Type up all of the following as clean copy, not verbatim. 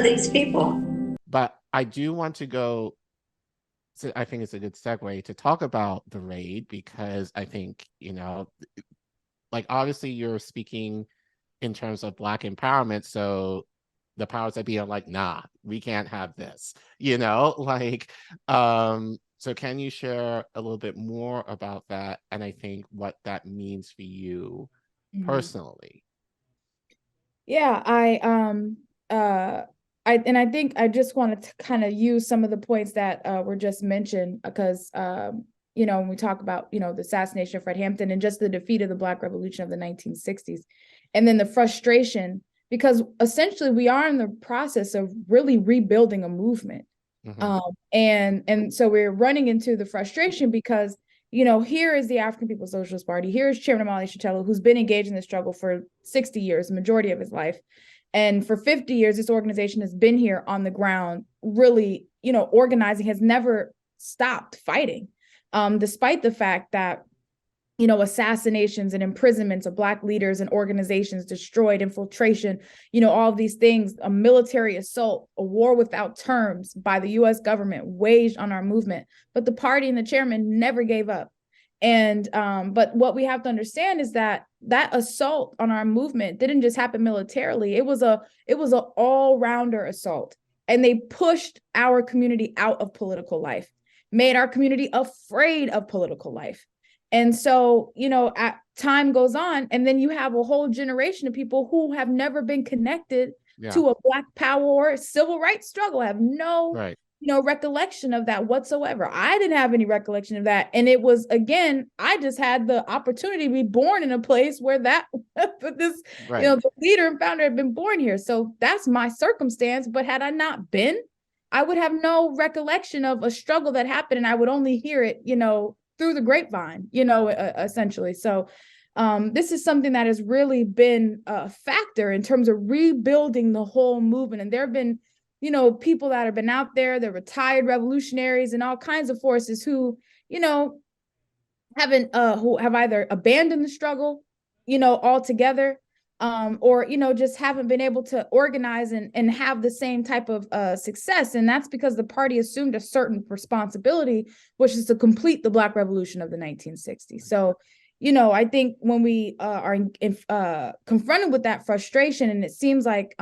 are these people? But I do want to go, so I think it's a good segue to talk about the raid because I think, like obviously you're speaking in terms of Black empowerment. So the powers that be are like, nah, we can't have this, so can you share a little bit more about that? And I think what that means for you personally. Yeah, I think I just wanted to kind of use some of the points that were just mentioned because when we talk about the assassination of Fred Hampton and just the defeat of the Black Revolution of the 1960s, and then the frustration, because essentially we are in the process of really rebuilding a movement. And so we're running into the frustration because here is the African People's Socialist Party. Here is Chairman Amali Shitelo, who's been engaged in this struggle for 60 years, the majority of his life. And for 50 years, this organization has been here on the ground, really, organizing, has never stopped fighting, despite the fact that, assassinations and imprisonments of Black leaders and organizations destroyed, infiltration, all of these things, a military assault, a war without terms by the US government waged on our movement. But the party and the chairman never gave up. And but what we have to understand is that assault on our movement didn't just happen militarily. It was a all-rounder assault. And they pushed our community out of political life, made our community afraid of political life. And so, time goes on, and then you have a whole generation of people who have never been connected to a Black power or civil rights struggle, have no recollection of that whatsoever. I didn't have any recollection of that. And it was, again, I just had the opportunity to be born in a place where the leader and founder had been born here. So that's my circumstance. But had I not been, I would have no recollection of a struggle that happened, and I would only hear it, through the grapevine, essentially. So this is something that has really been a factor in terms of rebuilding the whole movement. And there have been, people that have been out there, the retired revolutionaries and all kinds of forces who, who have either abandoned the struggle, altogether, or, just haven't been able to organize and have the same type of success. And that's because the party assumed a certain responsibility, which is to complete the Black Revolution of the 1960s. So, I think when we are confronted with that frustration, and it seems like,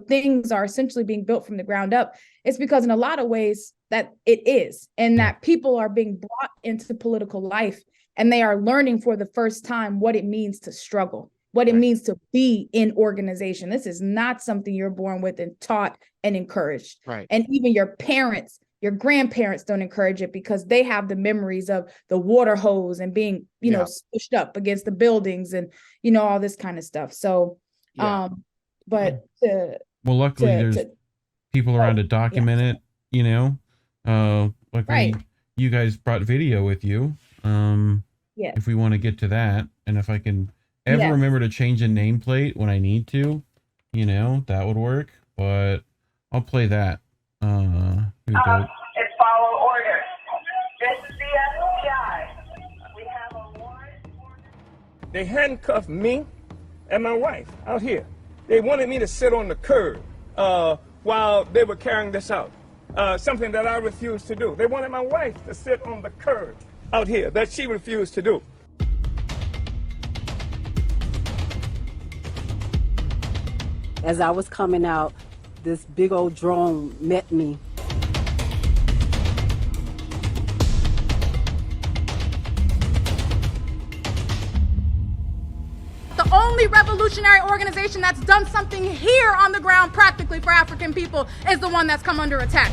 things are essentially being built from the ground up, it's because in a lot of ways that it is, and that people are being brought into political life, and they are learning for the first time what it means to struggle, what it means to be in organization. This is not something you're born with and taught and encouraged. Right. And even your parents, your grandparents don't encourage it because they have the memories of the water hose and being, squished up against the buildings and, all this kind of stuff. So, luckily there's people around to document it, luckily you guys brought video with you. If we want to get to that, and if I can remember to change a nameplate when I need to, that would work. But I'll play that. Here we go. It's follow order. This is the FBI. We have a warrant. They handcuffed me and my wife out here. They wanted me to sit on the curb while they were carrying this out. Something that I refused to do. They wanted my wife to sit on the curb out here, that she refused to do. As I was coming out, this big old drone met me. The only revolutionary organization that's done something here on the ground practically for African people is the one that's come under attack.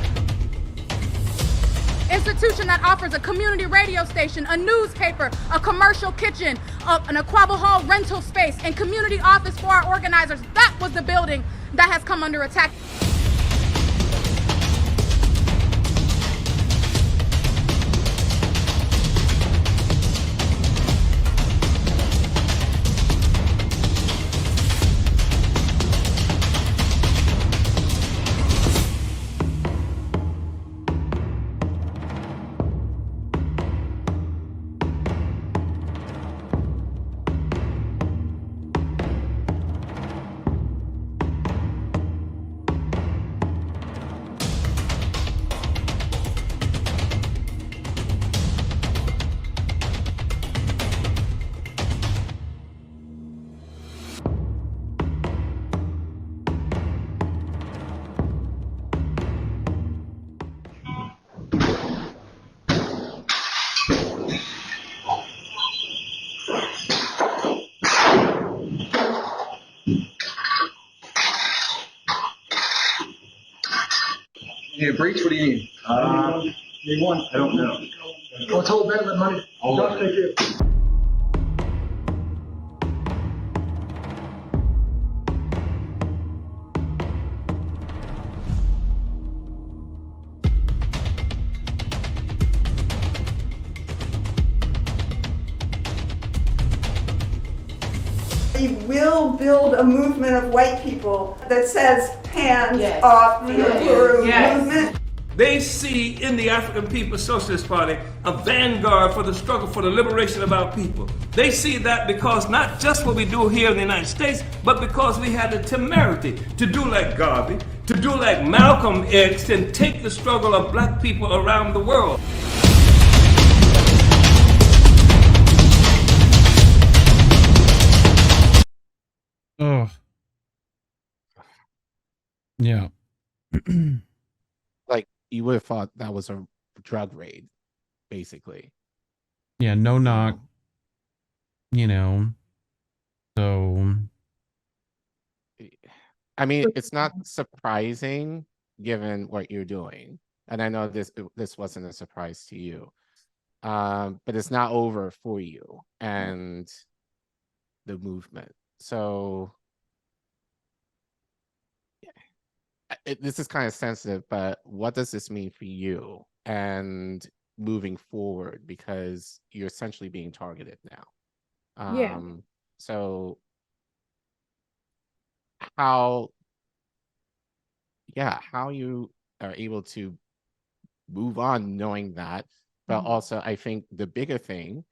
Institution that offers a community radio station, a newspaper, a commercial kitchen, an Aquaba Hall rental space, and community office for our organizers. That was the building that has come under attack. You need a breach? What do you need? They want. I don't know. I'll tell Ben the money. Thank you. We will build a movement of white people that says hands off the Uhuru movement. They see in the African People's Socialist Party a vanguard for the struggle for the liberation of our people. They see that because not just what we do here in the United States, but because we had the temerity to do like Garvey, to do like Malcolm X, and take the struggle of black people around the world. Oh. Yeah. Like, you would have thought that was a drug raid, basically. Yeah, no knock. You know. So I mean, it's not surprising given what you're doing. And I know this wasn't a surprise to you. But it's not over for you and the movement. So this is kind of sensitive, but what does this mean for you and moving forward? Because you're essentially being targeted now. So how you are able to move on knowing that, but also I think the bigger thing,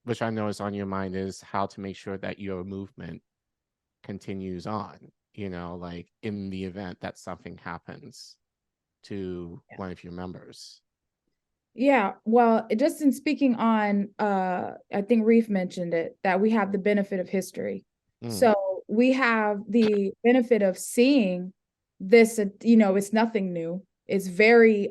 which I know is on your mind, is how to make sure that your movement continues on, you know, like in the event that something happens to one of your members. Yeah, well, just in speaking on, I think Reef mentioned it, that we have the benefit of history. So we have the benefit of seeing this, you know, it's nothing new. It's very,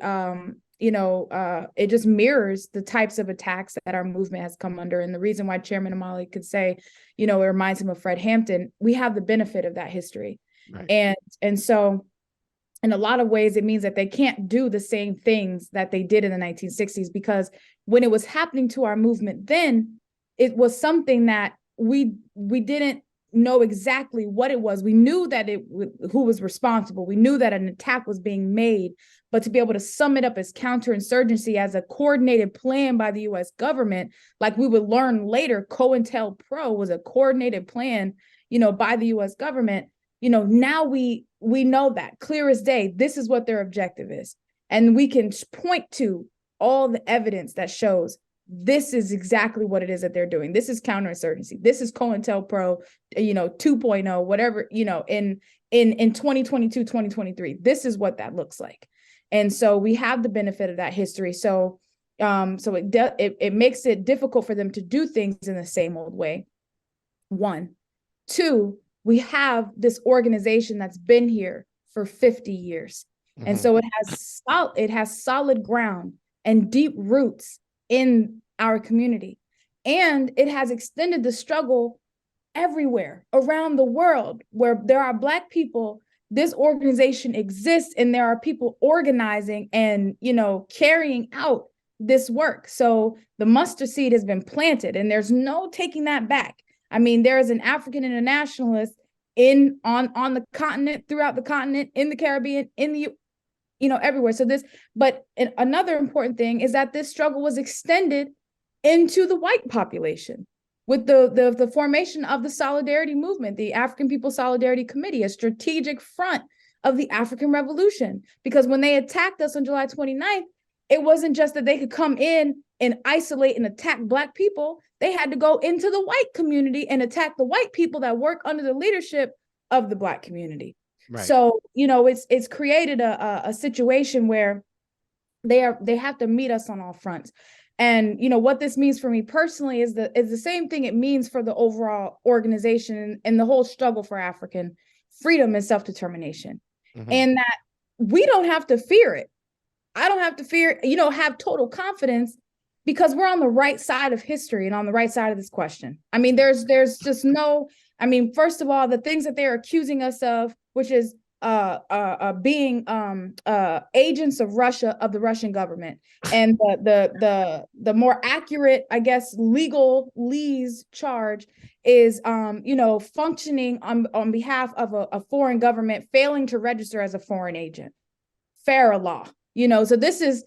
it just mirrors the types of attacks that our movement has come under. And the reason why Chairman Amali could say, you know, it reminds him of Fred Hampton, we have the benefit of that history. Right. And so in a lot of ways, it means that they can't do the same things that they did in the 1960s, because when it was happening to our movement then, it was something that we didn't know exactly what it was. We knew that who was responsible. We knew that an attack was being made, but to be able to sum it up as counterinsurgency, as a coordinated plan by the U.S. government, like we would learn later, COINTELPRO was a coordinated plan, you know, by the U.S. government. You know, now we know that clear as day, this is what their objective is. And we can point to all the evidence that shows this is exactly what it is that they're doing. This is counterinsurgency. This is COINTELPRO, you know, 2.0, whatever, you know, in 2022, 2023, this is what that looks like. And so we have the benefit of that history. So it makes it difficult for them to do things in the same old way. 1, 2, we have this organization that's been here for 50 years. And so it has solid ground and deep roots in our community. And it has extended the struggle everywhere around the world where there are Black people. This organization exists and there are people organizing and, you know, carrying out this work. So the mustard seed has been planted and there's no taking that back. I mean, there is an African internationalist on the continent, throughout the continent, in the Caribbean, in the, you know, everywhere. So but another important thing is that this struggle was extended into the white population with the formation of the Solidarity Movement, the African People's Solidarity Committee, a strategic front of the African Revolution. Because when they attacked us on July 29th, it wasn't just that they could come in and isolate and attack Black people. They had to go into the white community and attack the white people that work under the leadership of the Black community. Right. So, you know, it's created a situation where they have to meet us on all fronts. And, you know, what this means for me personally is the same thing it means for the overall organization and the whole struggle for African freedom and self-determination. And that we don't have to fear it. I don't have to fear, you know, have total confidence, because we're on the right side of history and on the right side of this question. I mean, there's just no, I mean, first of all, the things that they're accusing us of, which is being agents of Russia, of the Russian government. And the more accurate, I guess, legalese charge is functioning on behalf of a foreign government, failing to register as a foreign agent. FARA law. So this is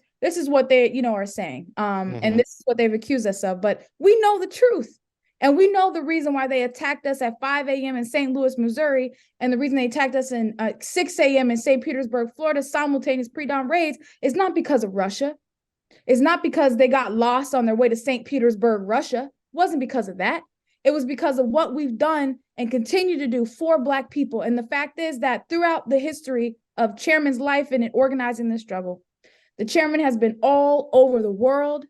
what they are saying. And this is what they've accused us of. But we know the truth. And we know the reason why they attacked us at 5 a.m. in St. Louis, Missouri, and the reason they attacked us in 6 a.m. in St. Petersburg, Florida, simultaneous pre-dawn raids, is not because of Russia. It's not because they got lost on their way to St. Petersburg, Russia. It wasn't because of that. It was because of what we've done and continue to do for Black people. And the fact is that throughout the history of Chairman's life and in organizing this struggle, the Chairman has been all over the world.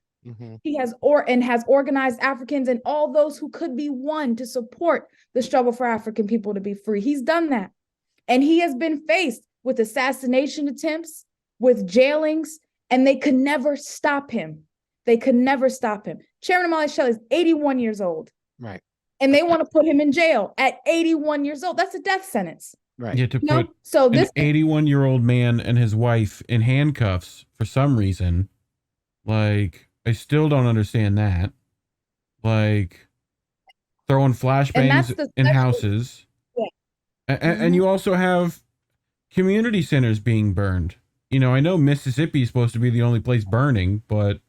He has organized Africans and all those who could be won to support the struggle for African people to be free. He's done that. And he has been faced with assassination attempts, with jailings, and they could never stop him. They could never stop him. Chairman Omali Shelley is 81 years old. Right. And they want to put him in jail at 81 years old. That's a death sentence. Right. You have to put an 81-year-old man and his wife in handcuffs for some reason. Like, I still don't understand that. Like, throwing flashbangs in houses. Yeah. And you also have community centers being burned. I know Mississippi is supposed to be the only place burning, but,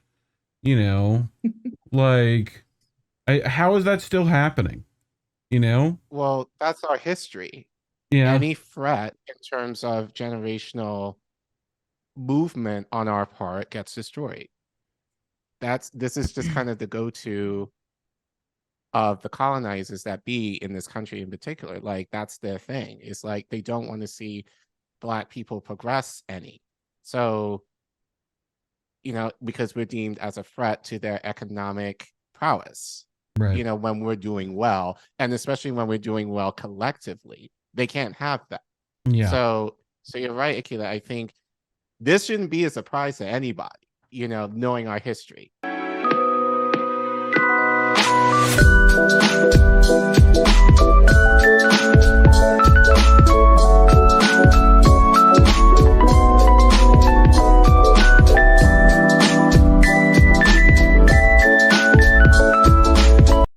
like, how is that still happening? Well, that's our history. Yeah. Any threat in terms of generational movement on our part gets destroyed. This is just kind of the go-to of the colonizers that be in this country in particular. Like, that's their thing. It's like they don't want to see Black people progress any. So, because we're deemed as a threat to their economic prowess, right? When we're doing well, and especially when we're doing well collectively, they can't have that. Yeah. So you're right, Akilé. I think this shouldn't be a surprise to anybody. Knowing our history.